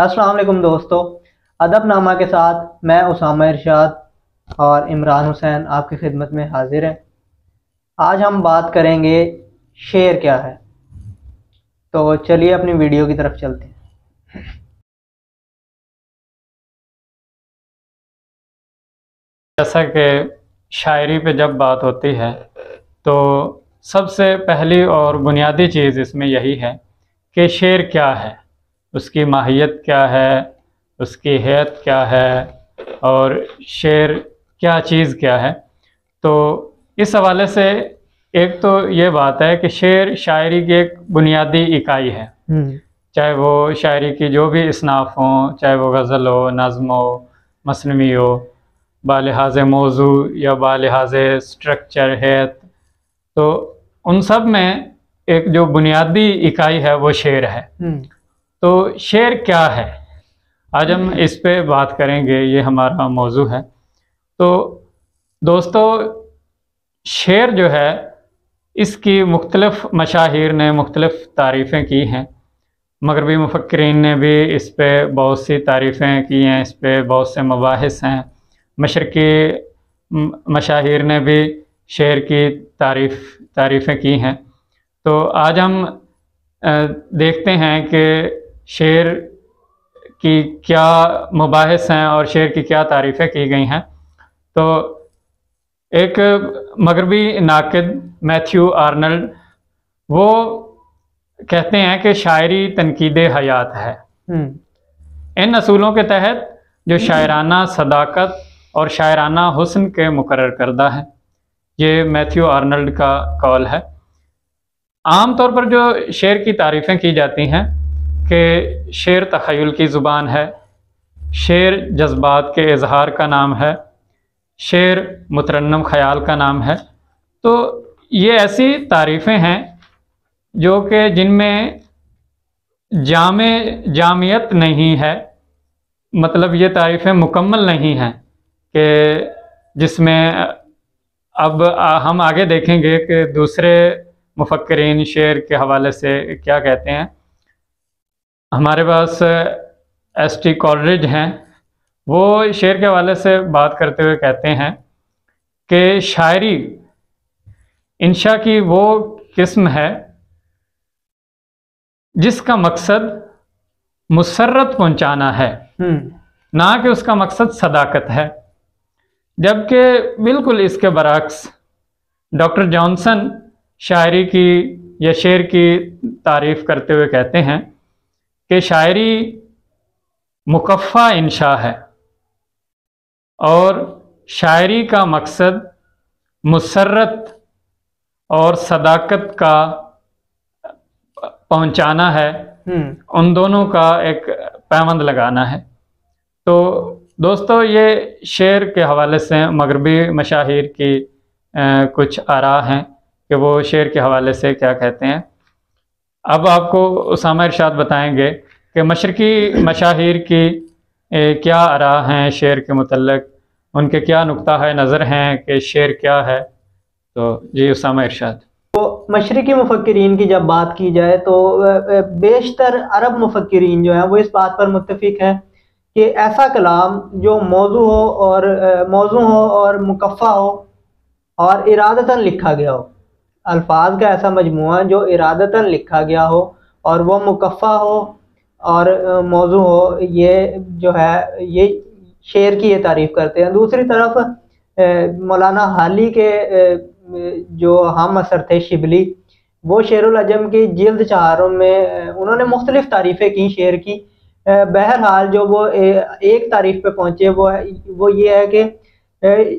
अस्सलाम वालेकुम दोस्तों, अदबनामा के साथ मैं उसामा इरशाद और इमरान हुसैन आपकी खिदमत में हाजिर हैं। आज हम बात करेंगे शेर क्या है। तो चलिए अपनी वीडियो की तरफ चलते हैं। जैसा कि शायरी पे जब बात होती है तो सबसे पहली और बुनियादी चीज़ इसमें यही है कि शेर क्या है, उसकी माहियत क्या है, उसकी हैत क्या है और शेर क्या चीज़ क्या है। तो इस हवाले से एक तो ये बात है कि शेर शायरी की एक बुनियादी इकाई है। चाहे वो शायरी की जो भी इसनाफ हों, चाहे वो गज़ल हो, नज़्म हो, मसनवी हो, बालिहाज़ मौजू या बालिहाज़ स्ट्रक्चर हैत, तो उन सब में एक जो बुनियादी इकाई है वो शेर है। तो शेर क्या है, आज हम इस पे बात करेंगे, ये हमारा मौजू है। तो दोस्तों, शेर जो है इसकी मुख्तलिफ़ मशाहिर ने मुख्तलिफ़ तारीफ़ें की हैं। मगरबी मुफक्किरीन ने भी इस पे बहुत सी तारीफ़ें की हैं, इस पे बहुत से मबाहिस हैं। मशरक़ी मशाहिर ने भी शेर की तारीफ़ें की हैं। तो आज हम देखते हैं कि शेर की क्या मबाहिस हैं और शेर की क्या तारीफ़ें की गई हैं। तो एक मगरबी नाक़िद मैथ्यू आर्नल्ड वो कहते हैं कि शायरी तनकीदे हयात है। इन असूलों के तहत जो शायराना सदाकत और शायराना हुस्न के मुकर्रर करदा है। ये मैथ्यू आर्नल्ड का कौल है। आम तौर पर जो शेर की तारीफ़ें की जाती हैं कि शेर तख़य्युल की ज़ुबान है, शेर जज्बात के इजहार का नाम है, शेर मुतरन्नम ख़याल का नाम है। तो ये ऐसी तारीफ़ें हैं जो कि जिनमें जामियत नहीं है, मतलब ये तारीफ़ें मुकम्मल नहीं हैं कि जिसमें अब हम आगे देखेंगे कि दूसरे मुफक्किरीन शेर के हवाले से क्या कहते हैं। हमारे पास एस.टी. कॉलरिज हैं, वो शेर के हवाले से बात करते हुए कहते हैं कि शायरी इंशा की वो किस्म है जिसका मकसद मुसर्रत पहुंचाना है, ना कि उसका मकसद सदाकत है। जबकि बिल्कुल इसके बरअक्स डॉक्टर जॉनसन शायरी की या शेर की तारीफ़ करते हुए कहते हैं कि शायरी मुकफ़ा इंशा है और शायरी का मकसद मुसर्रत और सदाकत का पहुंचाना है, उन दोनों का एक पैबंद लगाना है। तो दोस्तों, ये शेर के हवाले से मगरबी मशाहिर की कुछ आरा हैं कि वो शेर के हवाले से क्या कहते हैं। अब आपको उसामा इरशाद बताएंगे कि मशरक़ी मशाहिर की क्या आरा हैं शेर के मुतल्लिक़, उनके क्या नुक्ता है नज़र हैं कि शेर क्या है। तो जी उसामा इरशाद। तो मशरक़ी मुफक्किरीन की जब बात की जाए तो बेशतर अरब मुफक्किरीन जो हैं वो इस बात पर मुत्तफ़िक़ हैं कि ऐसा कलाम जो मौजू हो और मुकफ़ा हो और इरादतन लिखा गया हो, अल्फाज का ऐसा मजमूआ जो इरादतन लिखा गया हो और वो मुकफ़ा हो और मौजू हो, ये जो है ये शेर की ये तारीफ़ करते हैं। दूसरी तरफ मौलाना हाली के जो हम असर थे शिबली, वो शेरुल अजम की जिल्द 4 में उन्होंने मुख्तलिफ़ तारीफ़ें की शेर की। बहरहाल जो वो एक तारीफ़ पे पहुँचे वो ये है कि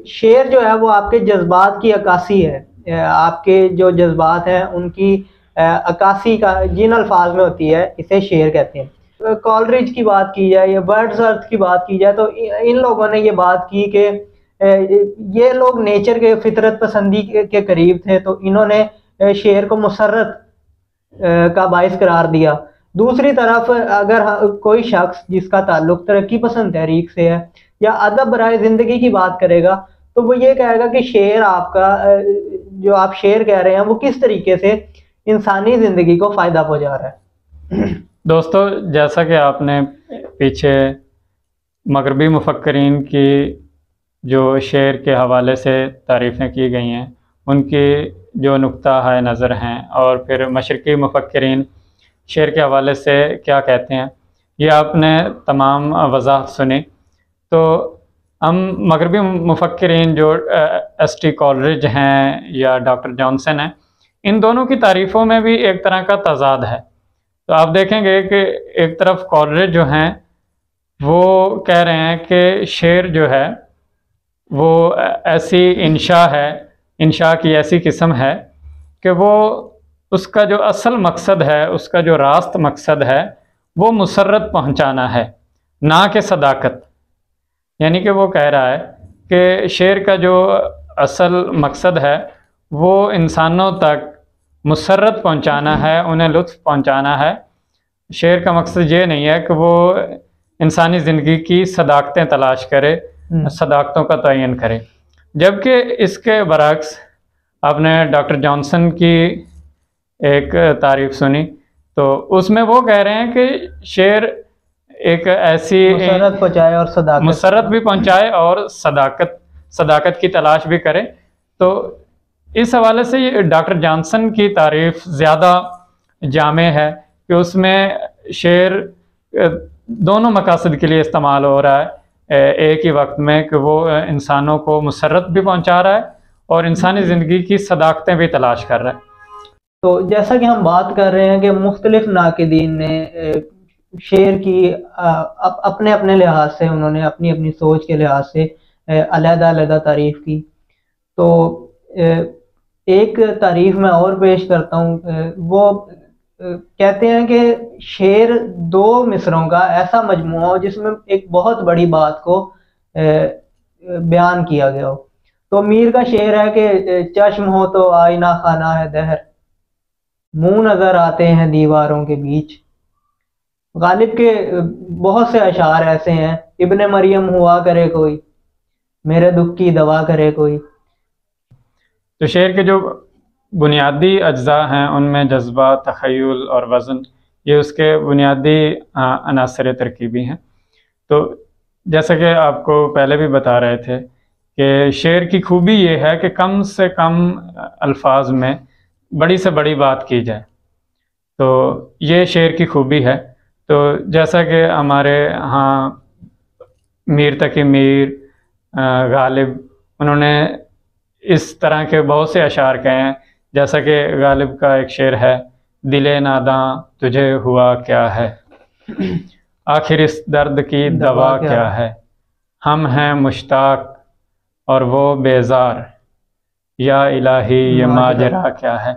शेर जो है वो आपके जज्बात की अक्कासी है। आपके जो जज्बात हैं उनकी अक्कासी का जिन अल्फाज में होती है, इसे शेर कहते हैं। कॉलरिज की बात की जाए या वर्ड्सवर्थ की बात की जाए तो इन लोगों ने ये बात की कि ये लोग नेचर के फितरत पसंदी के करीब थे, तो इन्होंने शेर को मुसर्रत का बाइस करार दिया। दूसरी तरफ अगर कोई शख्स जिसका ताल्लुक तरक्की पसंद तहरीक से है या अदब बराए ज़िंदगी की बात करेगा, तो वो ये कहेगा कि शेर आपका जो आप शेर कह रहे हैं वो किस तरीके से इंसानी ज़िंदगी को फ़ायदा पहुँचा रहा है। दोस्तों, जैसा कि आपने پیچھے مغربی مفکرین کی جو شعر کے حوالے سے تعریفیں کی گئی ہیں ان کی جو نقطہ نظر ہیں، اور پھر مشرقی مفکرین شعر کے حوالے سے کیا کہتے ہیں، یہ آپ نے تمام وضاحت سنی۔ تو ہم مغربی مفکرین جو ایس ٹی کولرج ہیں یا ڈاکٹر جانسن ہیں، ان دونوں کی تعریفوں میں بھی ایک طرح کا تضاد ہے۔ تو آپ دیکھیں گے کہ ایک طرف کولرج جو ہیں وہ کہہ رہے ہیں کہ شعر جو ہے وہ ایسی انشاء کی ایسی قسم ہے کہ وہ اس کا جو اصل مقصد ہے، اس کا جو راست مقصد ہے وہ مسرت پہنچانا ہے، نہ کہ صداقت۔ یعنی کہ وہ کہہ رہا ہے کہ شعر کا جو اصل مقصد ہے وہ انسانوں تک مسرت پہنچانا ہے، انہیں لطف پہنچانا ہے۔ شعر کا مقصد یہ نہیں ہے کہ وہ انسانی زندگی کی صداقتیں تلاش کرے، صداقتوں کا تعین کرے۔ جبکہ اس کے برعکس آپ نے ڈاکٹر جانسن کی ایک تعریف سنی، تو اس میں وہ کہہ رہے ہیں کہ شعر ایک ایسی مسرت پہنچائے اور مسرت بھی پہنچائے اور صداقت کی تلاش بھی کرے۔ تو اس حوالے سے یہ ڈاکٹر جانسن کی تعریف زیادہ جامع ہے کہ اس میں شعر دونوں مقاصد کے لیے استعمال ہو رہا ہے ایک ہی وقت میں، کہ وہ انسانوں کو مسرت بھی پہنچا رہا ہے اور انسانی زندگی کی صداقتیں بھی تلاش کر رہا ہے۔ تو جیسا کہ ہم بات کر رہے ہیں کہ مختلف ناقدین نے شعر کی اپنے اپنے لحاظ سے، انہوں نے اپنی اپنی سوچ کے لحاظ سے علیحدہ علیحدہ تعریف کی۔ تو ایک تعریف میں اور پیش کرتا ہوں، وہ کہتے ہیں کہ شعر دو مصرعوں کا ایسا مجموعہ ہو جس میں ایک بہت بڑی بات کو بیان کیا گیا ہو۔ تو میر کا شعر ہے کہ چشم ہو تو آئینہ خانہ ہے دہر، منہ نظر آتے ہیں دیواروں کے بیچ۔ غالب کے بہت سے اشعار ایسے ہیں، ابن مریم ہوا کرے کوئی، میرے دکھ کی دوا کرے کوئی۔ تو شعر کے جو بنیادی اجزاء ہیں ان میں جذبہ، تخیل اور وزن، یہ اس کے بنیادی عناصر ترکیبی ہیں۔ تو جیسا کہ آپ کو پہلے بھی بتا رہے تھے کہ شعر کی خوبی یہ ہے کہ کم سے کم الفاظ میں بڑی سے بڑی بات کی جائے، تو یہ شعر کی خوبی ہے۔ تو جیسا کہ ہمارے ہاں میر تقی میر، غالب، انہوں نے اس طرح کے بہت سے اشعار کہے ہیں، جیسا کہ غالب کا ایک شعر ہے، دل ناداں تجھے ہوا کیا ہے، آخر اس درد کی دوا کیا ہے، ہم ہیں مشتاق اور وہ بیزار، یا الہی یہ ماجرا کیا ہے۔